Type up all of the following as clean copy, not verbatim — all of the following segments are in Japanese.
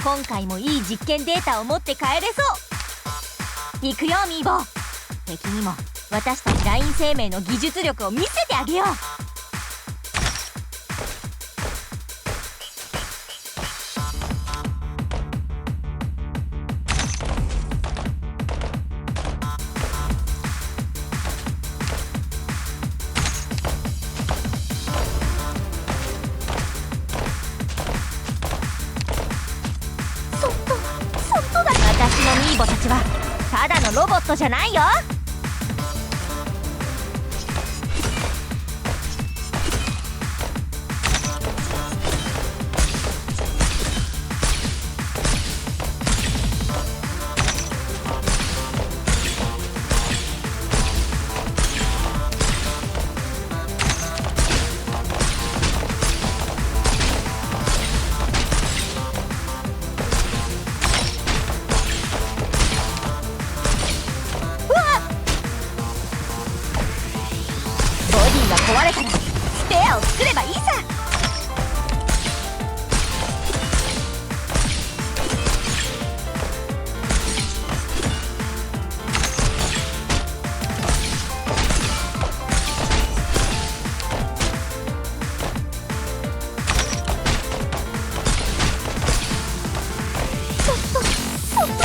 今回もいい実験データを持って帰れそう行くよミーボ。敵にも私たちライン生命の技術力を見せてあげよう。私のミーボたちはただのロボットじゃないよ。壊れたらスペアを作ればいいさ。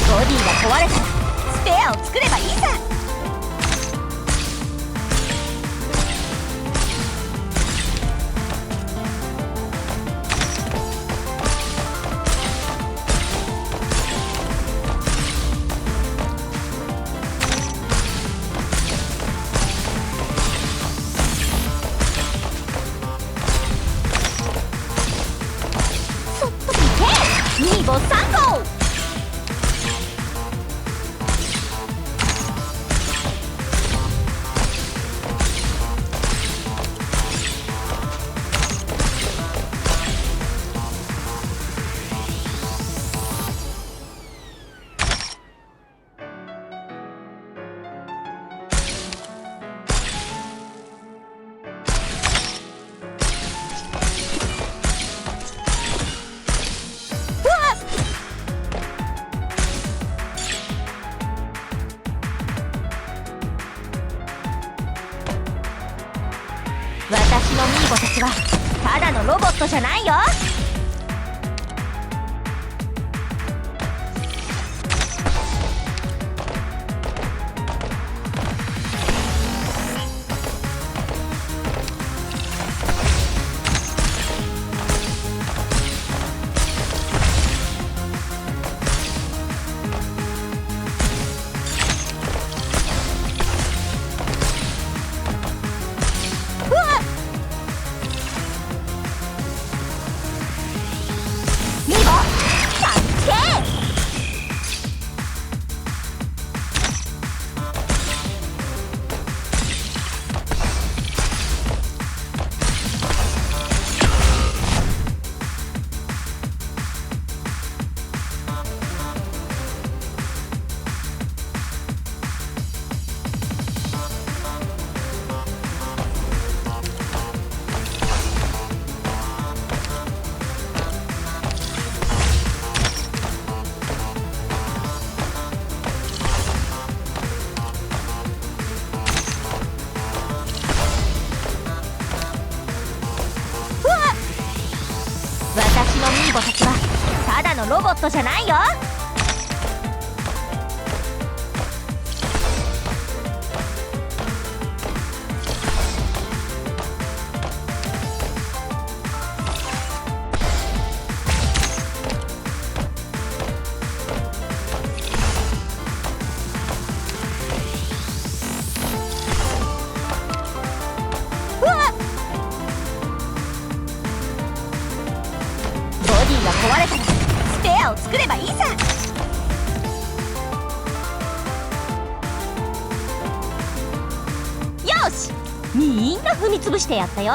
ボディが壊れたらスペアを作ればいいさ。ミーボ3号。私のミーボたちはただのロボットじゃないよ。私のミーボたちはただのロボットじゃないよ。壊れたらスペアを作ればいいさ。よし、みんな踏み潰してやったよ。